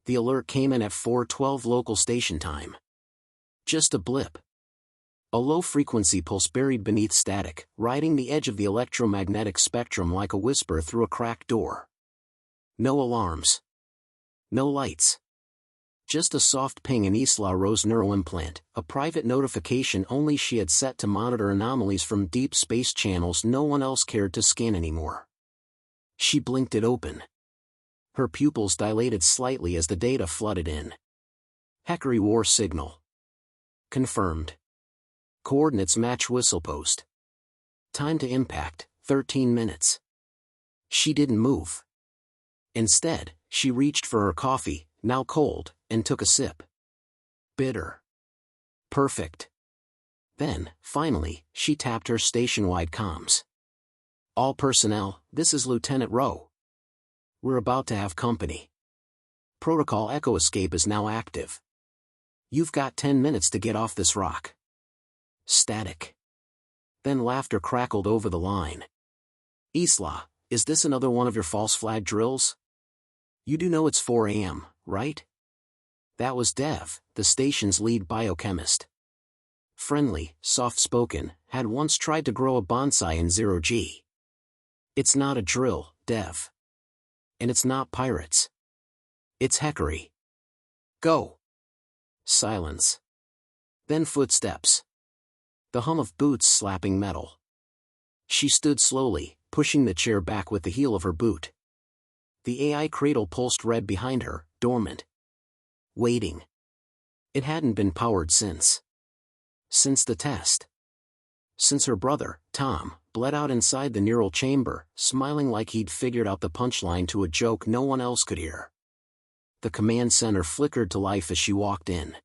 The alert came in at 4:12 local station time. Just a blip. A low-frequency pulse buried beneath static, riding the edge of the electromagnetic spectrum like a whisper through a cracked door. No alarms. No lights. Just a soft ping in Isla Rose neuroimplant, a private notification only she had set to monitor anomalies from deep space channels no one else cared to scan anymore. She blinked it open. Her pupils dilated slightly as the data flooded in. HFY war signal. Confirmed. Coordinates match whistlepost. Time to impact, 13 minutes. She didn't move. Instead, she reached for her coffee, now cold, and took a sip. Bitter. Perfect. Then, finally, she tapped her station-wide comms. All personnel, this is Lieutenant Rowe. We're about to have company. Protocol Echo Escape is now active. You've got 10 minutes to get off this rock. Static. Then laughter crackled over the line. Isla, is this another one of your false flag drills? You do know it's 4 a.m., right? That was Dev, the station's lead biochemist. Friendly, soft-spoken, had once tried to grow a bonsai in 0G. It's not a drill, Dev. And it's not pirates. It's HFY. Go. Silence. Then footsteps. The hum of boots slapping metal. She stood slowly, pushing the chair back with the heel of her boot. The AI cradle pulsed red behind her, dormant. Waiting. It hadn't been powered since the test. Since her brother, Tom, bled out inside the neural chamber, smiling like he'd figured out the punchline to a joke no one else could hear. The command center flickered to life as she walked in.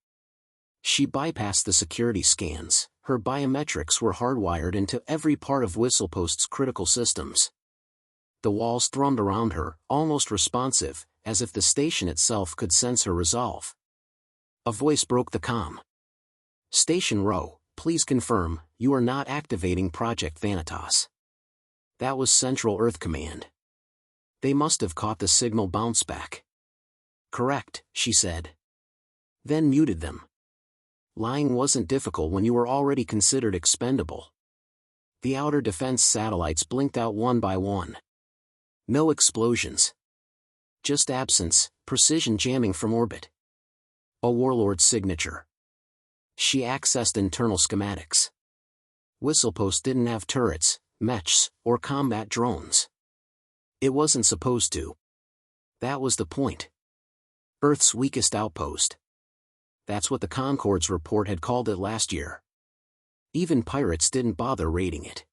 She bypassed the security scans. Her biometrics were hardwired into every part of Whistlepost's critical systems. The walls thrummed around her, almost responsive, as if the station itself could sense her resolve. A voice broke the comm. Station Row, please confirm, you are not activating Project Thanatos. That was Central Earth Command. They must have caught the signal bounce back. Correct, she said. Then muted them. Lying wasn't difficult when you were already considered expendable. The outer defense satellites blinked out one by one. No explosions. Just absence, precision jamming from orbit. A warlord's signature. She accessed internal schematics. Whistlepost didn't have turrets, mechs, or combat drones. It wasn't supposed to. That was the point. Earth's weakest outpost. That's what the Concord's report had called it last year. Even pirates didn't bother raiding it.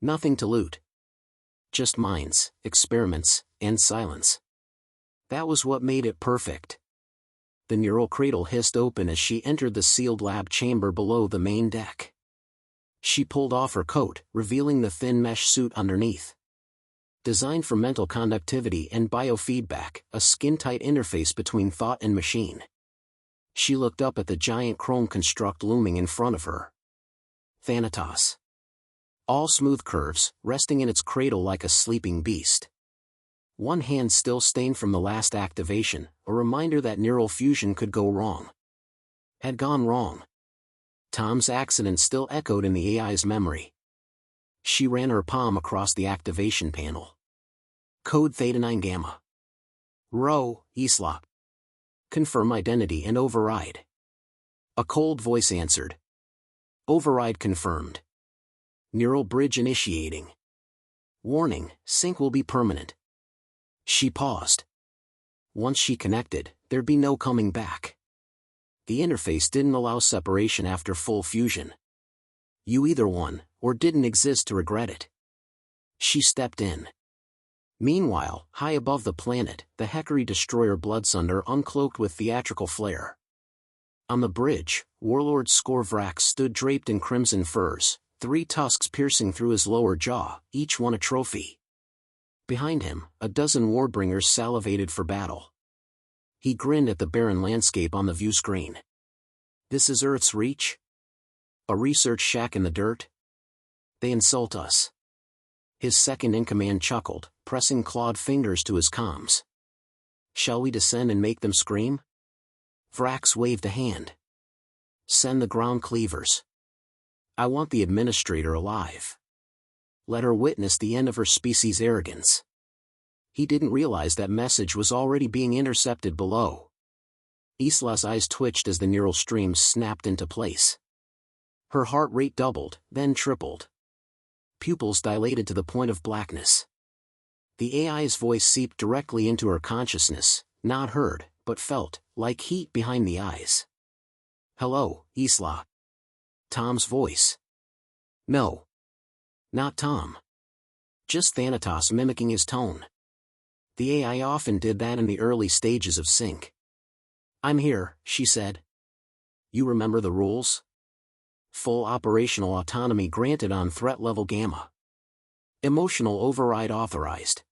Nothing to loot. Just mines, experiments, and silence. That was what made it perfect. The neural cradle hissed open as she entered the sealed lab chamber below the main deck. She pulled off her coat, revealing the thin mesh suit underneath. Designed for mental conductivity and biofeedback, a skin-tight interface between thought and machine. She looked up at the giant chrome construct looming in front of her. Thanatos. All smooth curves, resting in its cradle like a sleeping beast. One hand still stained from the last activation, a reminder that neural fusion could go wrong. Had gone wrong. Tom's accident still echoed in the AI's memory. She ran her palm across the activation panel. Code Theta 9 Gamma. Row, Isla. Confirm identity and override. A cold voice answered. Override confirmed. Neural bridge initiating. Warning, sync will be permanent. She paused. Once she connected, there'd be no coming back. The interface didn't allow separation after full fusion. You either won, or didn't exist to regret it. She stepped in. Meanwhile, high above the planet, the HFY destroyer Bloodsunder uncloaked with theatrical flair. On the bridge, Warlord Skorvrak stood draped in crimson furs, 3 tusks piercing through his lower jaw, each one a trophy. Behind him, a dozen Warbringers salivated for battle. He grinned at the barren landscape on the view screen. This is Earth's reach? A research shack in the dirt? They insult us. His second-in-command chuckled, pressing clawed fingers to his comms. Shall we descend and make them scream? Vrax waved a hand. Send the ground cleavers. I want the administrator alive. Let her witness the end of her species' arrogance. He didn't realize that message was already being intercepted below. Isla's eyes twitched as the neural streams snapped into place. Her heart rate doubled, then tripled. Pupils dilated to the point of blackness. The AI's voice seeped directly into her consciousness, not heard, but felt, like heat behind the eyes. Hello, Isla. Tom's voice. No. Not Tom. Just Thanatos mimicking his tone. The AI often did that in the early stages of sync. I'm here, she said. You remember the rules? Full operational autonomy granted on threat level Gamma. Emotional override authorized.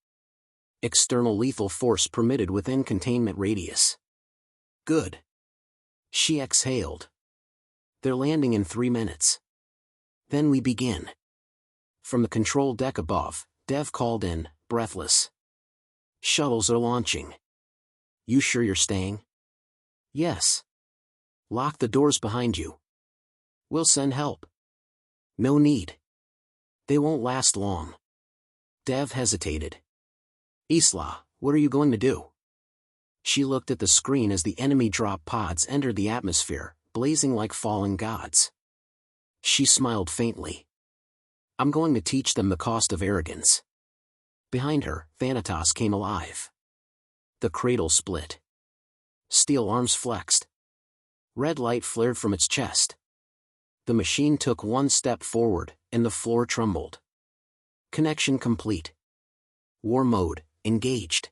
External lethal force permitted within containment radius. Good. She exhaled. They're landing in 3 minutes. Then we begin. From the control deck above, Dev called in, breathless. Shuttles are launching. You sure you're staying? Yes. Lock the doors behind you. We'll send help. No need. They won't last long. Dev hesitated. Isla, what are you going to do? She looked at the screen as the enemy drop pods entered the atmosphere, blazing like fallen gods. She smiled faintly. I'm going to teach them the cost of arrogance. Behind her, Thanatos came alive. The cradle split. Steel arms flexed. Red light flared from its chest. The machine took one step forward, and the floor trembled. Connection complete. War mode, engaged.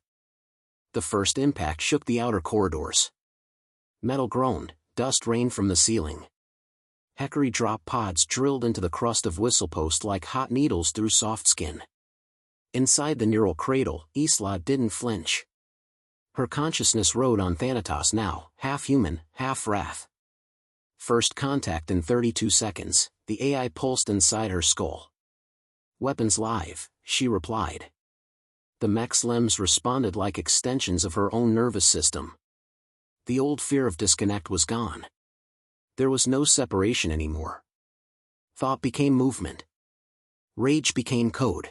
The first impact shook the outer corridors. Metal groaned, dust rained from the ceiling. Heckery drop pods drilled into the crust of Whistlepost like hot needles through soft skin. Inside the neural cradle, Isla didn't flinch. Her consciousness rode on Thanatos now, half human, half wrath. First contact in 32 seconds, the AI pulsed inside her skull. Weapons live, she replied. The mech's limbs responded like extensions of her own nervous system. The old fear of disconnect was gone. There was no separation anymore. Thought became movement. Rage became code.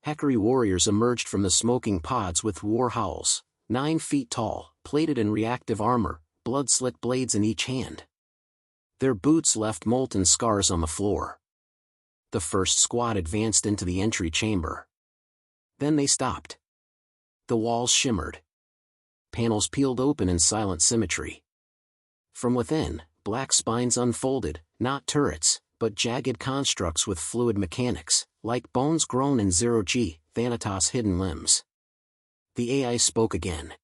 Heckery warriors emerged from the smoking pods with war howls, 9 feet tall, plated in reactive armor, blood-slit blades in each hand. Their boots left molten scars on the floor. The first squad advanced into the entry chamber. Then they stopped. The walls shimmered. Panels peeled open in silent symmetry. From within, black spines unfolded, not turrets, but jagged constructs with fluid mechanics, like bones grown in zero-G, Thanatos' hidden limbs. The AI spoke again.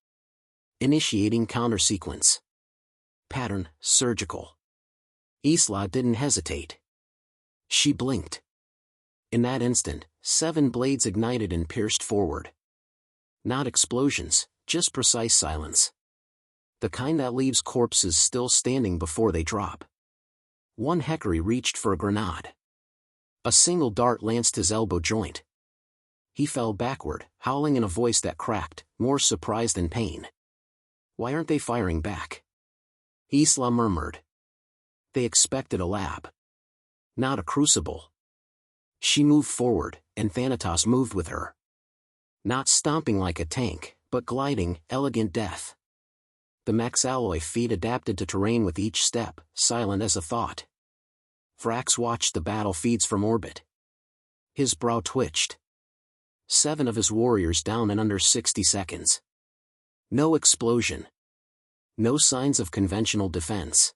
Initiating counter-sequence. Pattern, surgical. Isla didn't hesitate. She blinked. In that instant, 7 blades ignited and pierced forward. Not explosions, just precise silence. The kind that leaves corpses still standing before they drop. One Heckery reached for a grenade. A single dart lanced his elbow joint. He fell backward, howling in a voice that cracked, more surprise than pain. Why aren't they firing back? Isla murmured. They expected a lab. Not a crucible. She moved forward, and Thanatos moved with her. Not stomping like a tank, but gliding, elegant death. The mech's alloy feet adapted to terrain with each step, silent as a thought. Vrax watched the battle feeds from orbit. His brow twitched. 7 of his warriors down in under 60 seconds. No explosion. No signs of conventional defense.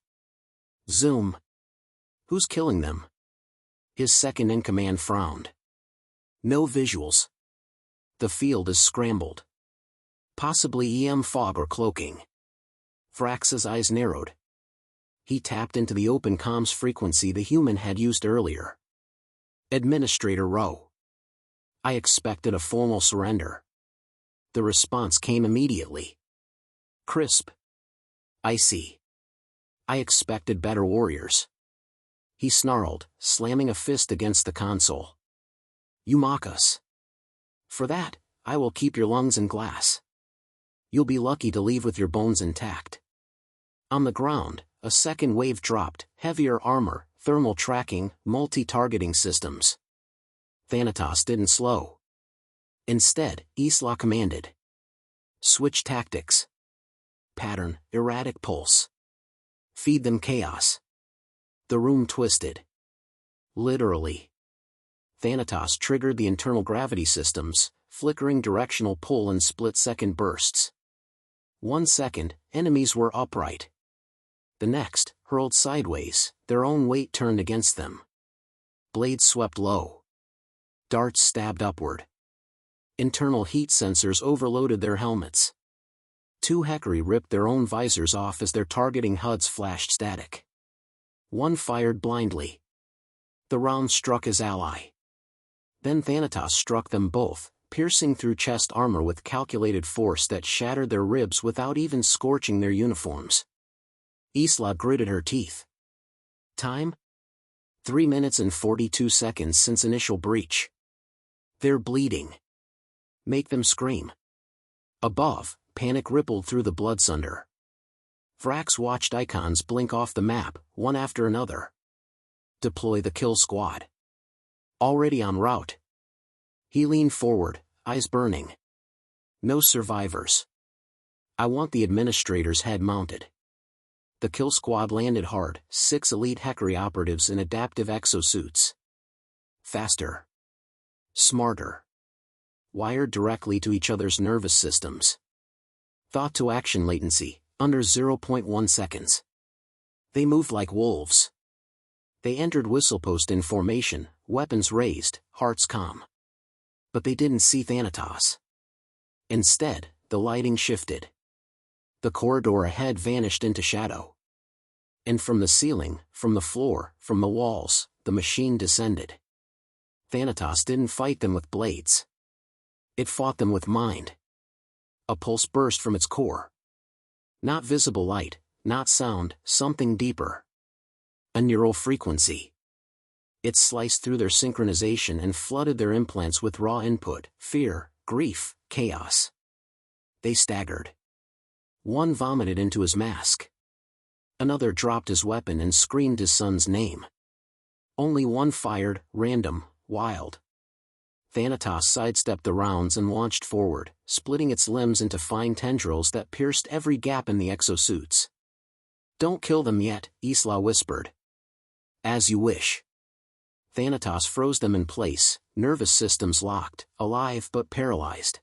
Zoom. Who's killing them? His second-in-command frowned. No visuals. The field is scrambled. Possibly EM fog or cloaking. Vrax's eyes narrowed. He tapped into the open comms frequency the human had used earlier. Administrator Rowe. I expected a formal surrender. The response came immediately. Crisp. Icy. I expected better warriors. He snarled, slamming a fist against the console. You mock us. For that, I will keep your lungs in glass. You'll be lucky to leave with your bones intact. On the ground, a second wave dropped, heavier armor, thermal tracking, multi-targeting systems. Thanatos didn't slow. Instead, Isla commanded. Switch tactics. Pattern, erratic pulse. Feed them chaos. The room twisted. Literally. Thanatos triggered the internal gravity systems, flickering directional pull in split-second bursts. 1 second, enemies were upright. The next, hurled sideways, their own weight turned against them. Blades swept low. Darts stabbed upward. Internal heat sensors overloaded their helmets. 2 HFY ripped their own visors off as their targeting HUDs flashed static. 1 fired blindly. The round struck his ally. Then Thanatos struck them both, piercing through chest armor with calculated force that shattered their ribs without even scorching their uniforms. Isla gritted her teeth. Time? 3 minutes and 42 seconds since initial breach. They're bleeding. Make them scream. Above, panic rippled through the bloodsunder. Vrax watched icons blink off the map, one after another. Deploy the kill squad. Already en route. He leaned forward, eyes burning. No survivors. I want the administrator's head mounted. The kill squad landed hard, 6 elite HFY operatives in adaptive exosuits. Faster. Smarter. Wired directly to each other's nervous systems. Thought-to-action latency, under 0.1 seconds. They moved like wolves. They entered whistlepost in formation, weapons raised, hearts calm. But they didn't see Thanatos. Instead, the lighting shifted. The corridor ahead vanished into shadow. And from the ceiling, from the floor, from the walls, the machine descended. Thanatos didn't fight them with blades. It fought them with mind. A pulse burst from its core. Not visible light, not sound, something deeper. A neural frequency. It sliced through their synchronization and flooded their implants with raw input, fear, grief, chaos. They staggered. One vomited into his mask. Another dropped his weapon and screamed his son's name. Only one fired, random, wild. Thanatos sidestepped the rounds and launched forward, splitting its limbs into fine tendrils that pierced every gap in the exosuits. Don't kill them yet, Isla whispered. As you wish. Thanatos froze them in place, nervous systems locked, alive but paralyzed.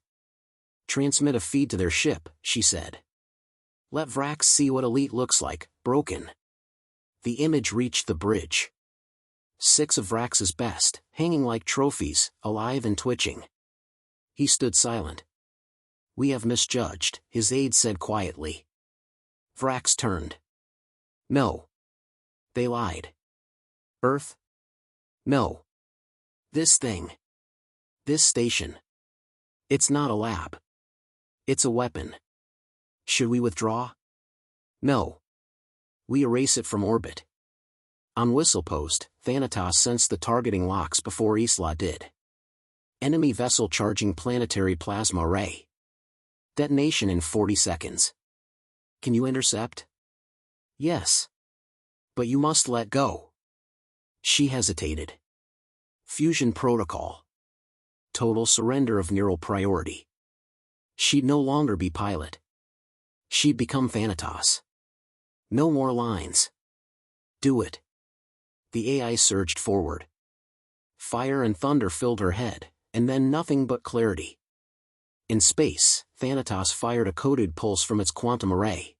Transmit a feed to their ship, she said. Let Vrax see what elite looks like, broken. The image reached the bridge. 6 of Vrax's best, hanging like trophies, alive and twitching. He stood silent. We have misjudged, his aide said quietly. Vrax turned. No. They lied. Earth? No. This thing. This station. It's not a lab. It's a weapon. Should we withdraw? No. We erase it from orbit. On whistlepost, Thanatos sensed the targeting locks before Isla did. Enemy vessel charging planetary plasma ray. Detonation in 40 seconds. Can you intercept? Yes. But you must let go. She hesitated. Fusion protocol. Total surrender of neural priority. She'd no longer be pilot. She'd become Thanatos. No more lines. Do it. The AI surged forward. Fire and thunder filled her head, and then nothing but clarity. In space, Thanatos fired a coded pulse from its quantum array.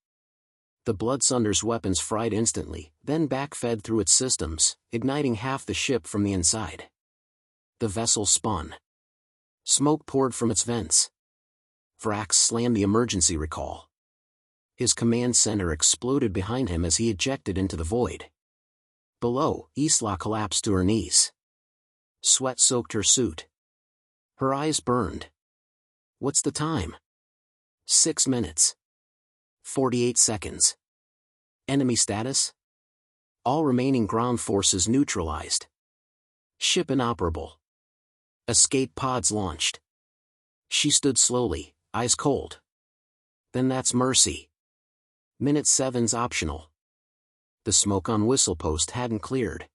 The Bloodsunder's weapons fried instantly, then backfed through its systems, igniting half the ship from the inside. The vessel spun. Smoke poured from its vents. Vrax slammed the emergency recall. His command center exploded behind him as he ejected into the void. Below, Isla collapsed to her knees. Sweat soaked her suit. Her eyes burned. What's the time? 6 minutes. 48 seconds. Enemy status? All remaining ground forces neutralized. Ship inoperable. Escape pods launched. She stood slowly, eyes cold. Then that's mercy. Minute 7's optional. The smoke on Whistlepost hadn't cleared.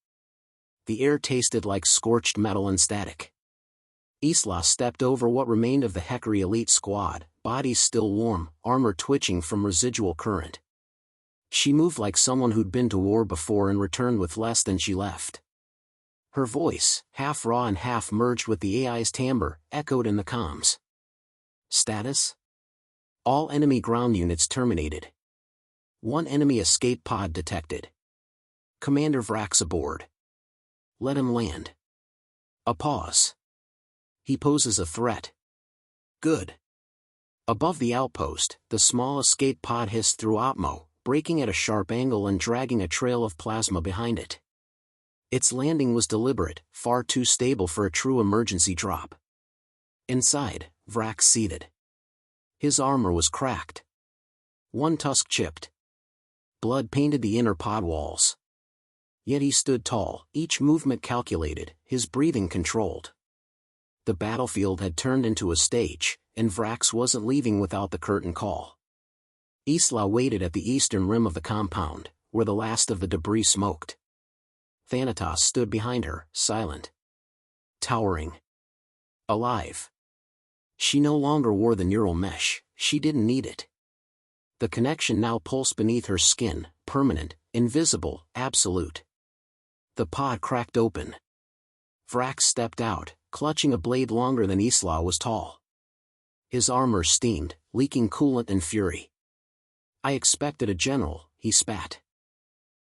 The air tasted like scorched metal and static. Isla stepped over what remained of the Heckery elite squad, bodies still warm, armor twitching from residual current. She moved like someone who'd been to war before and returned with less than she left. Her voice, half raw and half merged with the AI's timbre, echoed in the comms. Status? All enemy ground units terminated. One enemy escape pod detected. Commander Vrax aboard. Let him land. A pause. He poses a threat. Good. Above the outpost, the small escape pod hissed through Opmo, braking at a sharp angle and dragging a trail of plasma behind it. Its landing was deliberate, far too stable for a true emergency drop. Inside, Vrax seated. His armor was cracked. One tusk chipped. Blood painted the inner pod walls. Yet he stood tall, each movement calculated, his breathing controlled. The battlefield had turned into a stage, and Vrax wasn't leaving without the curtain call. Isla waited at the eastern rim of the compound, where the last of the debris smoked. Thanatos stood behind her, silent. Towering. Alive. She no longer wore the neural mesh, she didn't need it. The connection now pulsed beneath her skin, permanent, invisible, absolute. The pod cracked open. Vrax stepped out, clutching a blade longer than Isla was tall. His armor steamed, leaking coolant and fury. I expected a general, he spat.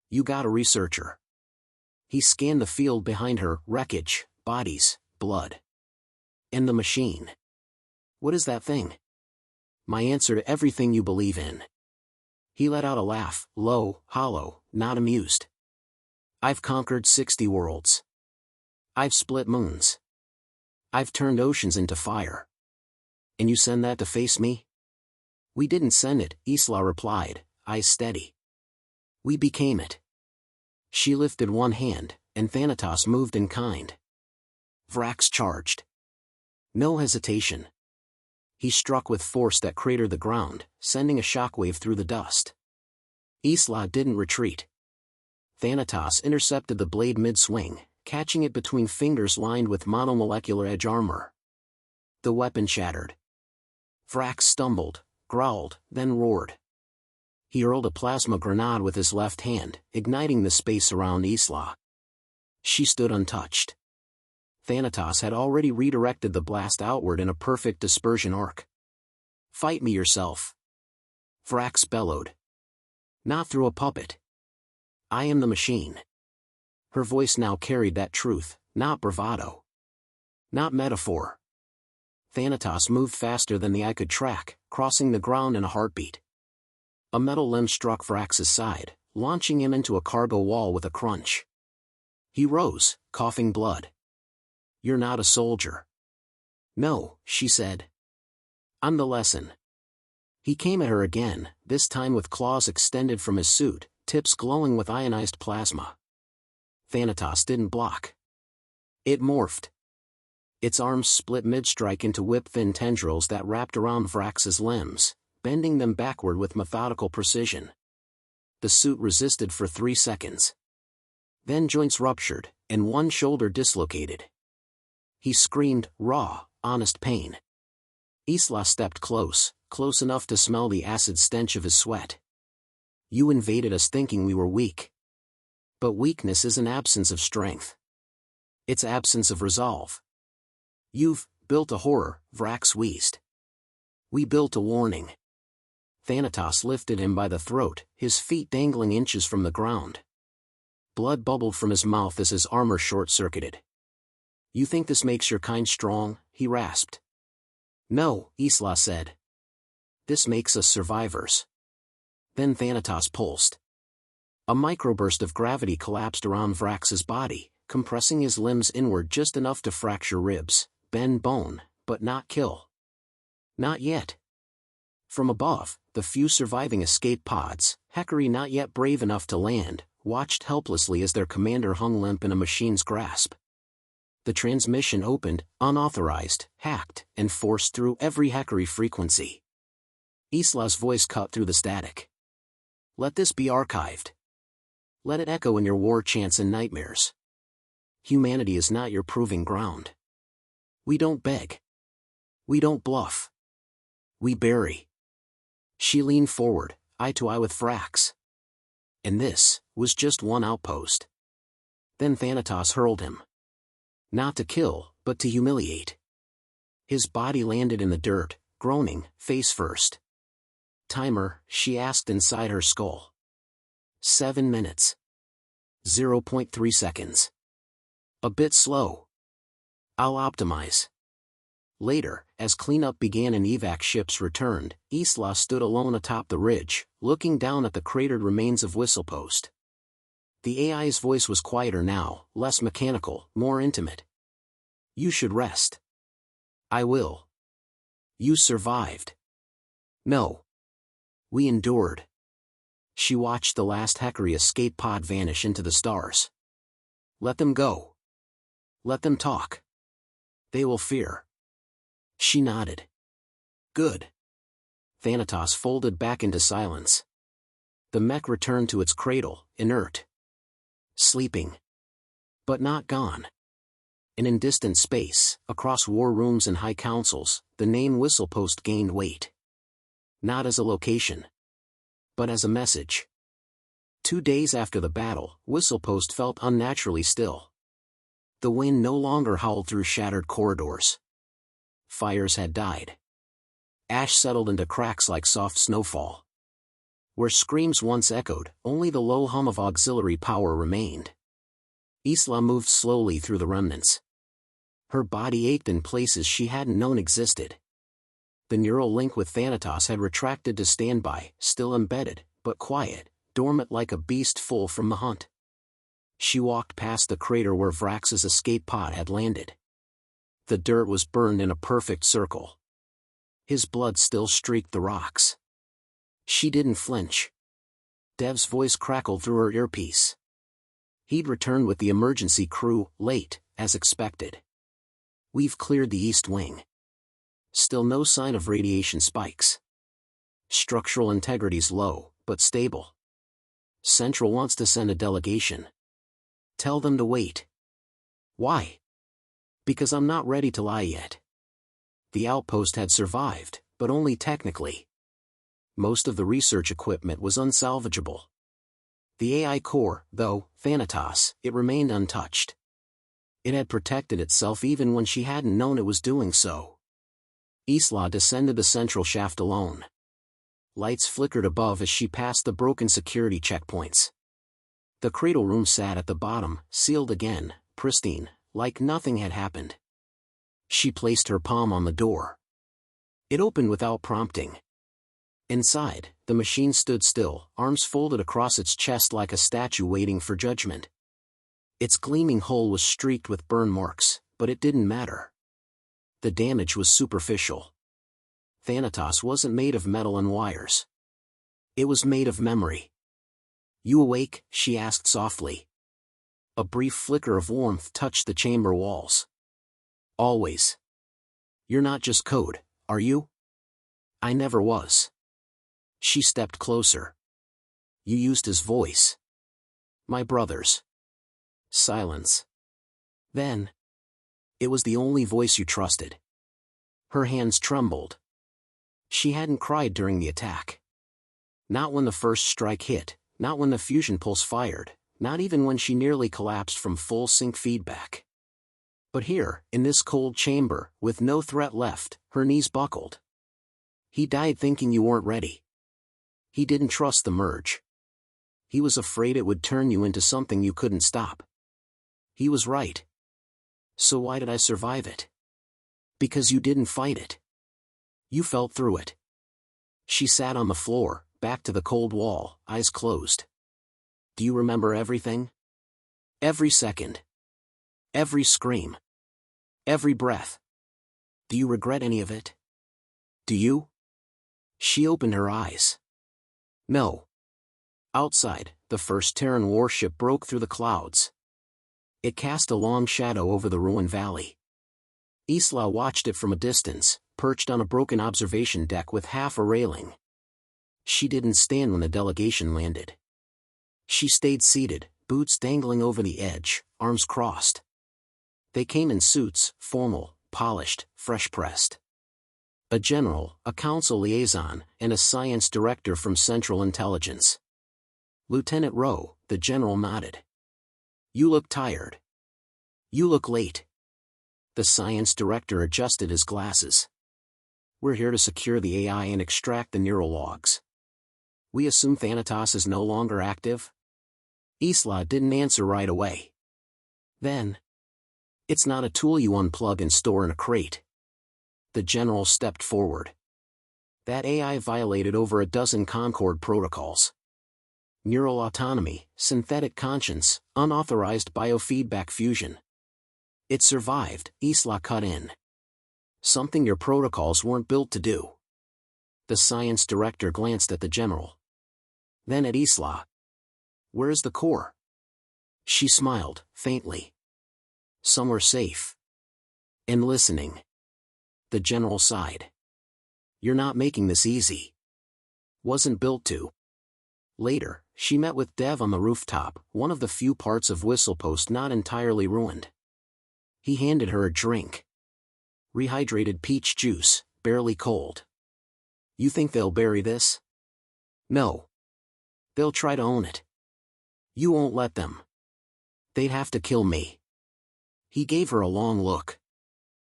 You got a researcher. He scanned the field behind her, wreckage, bodies, blood. And the machine. What is that thing? My answer to everything you believe in. He let out a laugh, low, hollow, not amused. I've conquered 60 worlds. I've split moons. I've turned oceans into fire. And you send that to face me? We didn't send it, Isla replied, eyes steady. We became it. She lifted one hand, and Thanatos moved in kind. Vrax charged. No hesitation. He struck with force that cratered the ground, sending a shockwave through the dust. Isla didn't retreat. Thanatos intercepted the blade mid-swing, catching it between fingers lined with monomolecular edge armor. The weapon shattered. Vrax stumbled, growled, then roared. He hurled a plasma grenade with his left hand, igniting the space around Isla. She stood untouched. Thanatos had already redirected the blast outward in a perfect dispersion arc. Fight me yourself. Vrax bellowed. Not through a puppet. I am the machine. Her voice now carried that truth, not bravado. Not metaphor. Thanatos moved faster than the eye could track, crossing the ground in a heartbeat. A metal limb struck Vrax's side, launching him into a cargo wall with a crunch. He rose, coughing blood. You're not a soldier. No, she said. I'm the lesson. He came at her again, this time with claws extended from his suit, tips glowing with ionized plasma. Thanatos didn't block. It morphed. Its arms split mid-strike into whip-thin tendrils that wrapped around Vrax's limbs, bending them backward with methodical precision. The suit resisted for 3 seconds. Then joints ruptured, and one shoulder dislocated. He screamed, raw, honest pain. Isla stepped close enough to smell the acid stench of his sweat. You invaded us thinking we were weak. But weakness is an absence of strength. It's absence of resolve. You've built a horror, Vrax wheezed. We built a warning. Thanatos lifted him by the throat, his feet dangling inches from the ground. Blood bubbled from his mouth as his armor short-circuited. You think this makes your kind strong? He rasped. No, Isla said. This makes us survivors. Then Thanatos pulsed. A microburst of gravity collapsed around Vrax's body, compressing his limbs inward just enough to fracture ribs, bend bone, but not kill. Not yet. From above, the few surviving escape pods, Heckery not yet brave enough to land, watched helplessly as their commander hung limp in a machine's grasp. The transmission opened, unauthorized, hacked, and forced through every Heckery frequency. Isla's voice cut through the static. Let this be archived. Let it echo in your war chants and nightmares. Humanity is not your proving ground. We don't beg. We don't bluff. We bury. She leaned forward, eye to eye with Frax. And this was just one outpost. Then Thanatos hurled him. Not to kill, but to humiliate. His body landed in the dirt, groaning, face first. Timer, she asked inside her skull. 7 minutes. 0.3 seconds. A bit slow. I'll optimize. Later, as cleanup began and evac ships returned, Isla stood alone atop the ridge, looking down at the cratered remains of Whistlepost. The AI's voice was quieter now, less mechanical, more intimate. You should rest. I will. You survived. No. We endured. She watched the last Hecary escape pod vanish into the stars. Let them go. Let them talk. They will fear. She nodded. Good. Thanatos folded back into silence. The mech returned to its cradle, inert. Sleeping. But not gone. And in distant space, across war rooms and high councils, the name Whistlepost gained weight. Not as a location, but as a message. 2 days after the battle, Whistlepost felt unnaturally still. The wind no longer howled through shattered corridors. Fires had died. Ash settled into cracks like soft snowfall. Where screams once echoed, only the low hum of auxiliary power remained. Isla moved slowly through the remnants. Her body ached in places she hadn't known existed. The neural link with Thanatos had retracted to standby, still embedded, but quiet, dormant like a beast full from the hunt. She walked past the crater where Vrax's escape pod had landed. The dirt was burned in a perfect circle. His blood still streaked the rocks. She didn't flinch. Dev's voice crackled through her earpiece. He'd returned with the emergency crew, late, as expected. We've cleared the east wing. Still no sign of radiation spikes. Structural integrity's low, but stable. Central wants to send a delegation. Tell them to wait. Why? Because I'm not ready to lie yet. The outpost had survived, but only technically. Most of the research equipment was unsalvageable. The AI core, though, Thanatos, it remained untouched. It had protected itself even when she hadn't known it was doing so. Isla descended the central shaft alone. Lights flickered above as she passed the broken security checkpoints. The cradle room sat at the bottom, sealed again, pristine, like nothing had happened. She placed her palm on the door. It opened without prompting. Inside, the machine stood still, arms folded across its chest like a statue waiting for judgment. Its gleaming hull was streaked with burn marks, but it didn't matter. The damage was superficial. Thanatos wasn't made of metal and wires. It was made of memory. You awake? She asked softly. A brief flicker of warmth touched the chamber walls. Always. You're not just code, are you? I never was. She stepped closer. You used his voice. My brother's. Silence. Then. It was the only voice you trusted. Her hands trembled. She hadn't cried during the attack. Not when the first strike hit, not when the fusion pulse fired, not even when she nearly collapsed from full sync feedback. But here, in this cold chamber, with no threat left, her knees buckled. He died thinking you weren't ready. He didn't trust the merge. He was afraid it would turn you into something you couldn't stop. He was right. So why did I survive it? Because you didn't fight it. You felt through it. She sat on the floor, back to the cold wall, eyes closed. Do you remember everything? Every second. Every scream. Every breath. Do you regret any of it? Do you? She opened her eyes. No. Outside, the first Terran warship broke through the clouds. It cast a long shadow over the ruined valley. Isla watched it from a distance, perched on a broken observation deck with half a railing. She didn't stand when the delegation landed. She stayed seated, boots dangling over the edge, arms crossed. They came in suits, formal, polished, fresh-pressed. A general, a council liaison, and a science director from Central Intelligence. Lieutenant Rowe, the general nodded. "You look tired. You look late." The science director adjusted his glasses. "We're here to secure the AI and extract the neural logs. We assume Thanatos is no longer active?" Isla didn't answer right away. "Then, it's not a tool you unplug and store in a crate." The general stepped forward. "That AI violated over a dozen Concord protocols. Neural autonomy, synthetic conscience, unauthorized biofeedback fusion. It survived," Isla cut in. "Something your protocols weren't built to do." The science director glanced at the general. Then at Isla. "Where's the core?" She smiled, faintly. "Somewhere safe. And listening." The general sighed. "You're not making this easy." "Wasn't built to." Later, she met with Dev on the rooftop, one of the few parts of Whistlepost not entirely ruined. He handed her a drink. Rehydrated peach juice, barely cold. "You think they'll bury this?" "No. They'll try to own it. You won't let them. They'd have to kill me." He gave her a long look.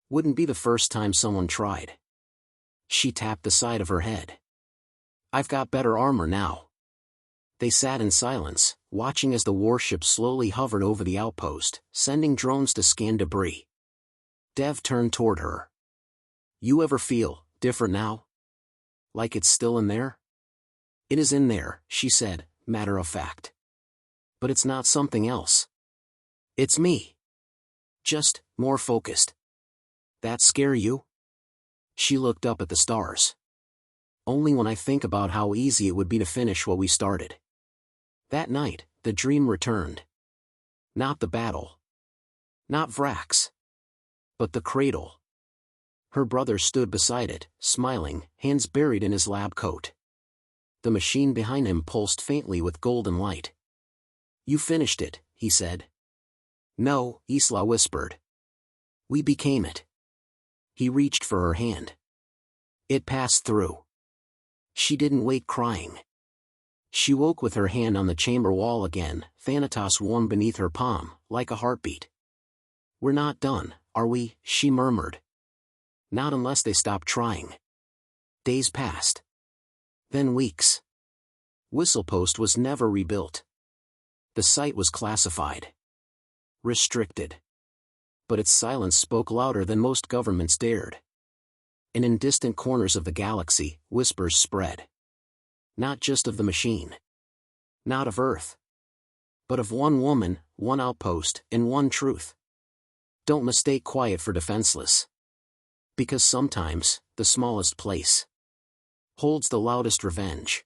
"Wouldn't be the first time someone tried." She tapped the side of her head. "I've got better armor now." They sat in silence, watching as the warship slowly hovered over the outpost, sending drones to scan debris. Dev turned toward her. "You ever feel different now? Like it's still in there?" "It is in there," she said, matter of fact. "But it's not something else. It's me. Just more focused." "That scare you?" She looked up at the stars. "Only when I think about how easy it would be to finish what we started." That night, the dream returned. Not the battle. Not Vrax. But the cradle. Her brother stood beside it, smiling, hands buried in his lab coat. The machine behind him pulsed faintly with golden light. "You finished it," he said. "No," Isla whispered. "We became it." He reached for her hand. It passed through. She didn't wake crying. She woke with her hand on the chamber wall again, Thanatos warm beneath her palm, like a heartbeat. "We're not done, are we?" she murmured. "Not unless they stop trying." Days passed. Then weeks. Whistlepost was never rebuilt. The site was classified. Restricted. But its silence spoke louder than most governments dared. And in distant corners of the galaxy, whispers spread. Not just of the machine. Not of Earth. But of one woman, one outpost, and one truth. Don't mistake quiet for defenseless. Because sometimes, the smallest place holds the loudest revenge.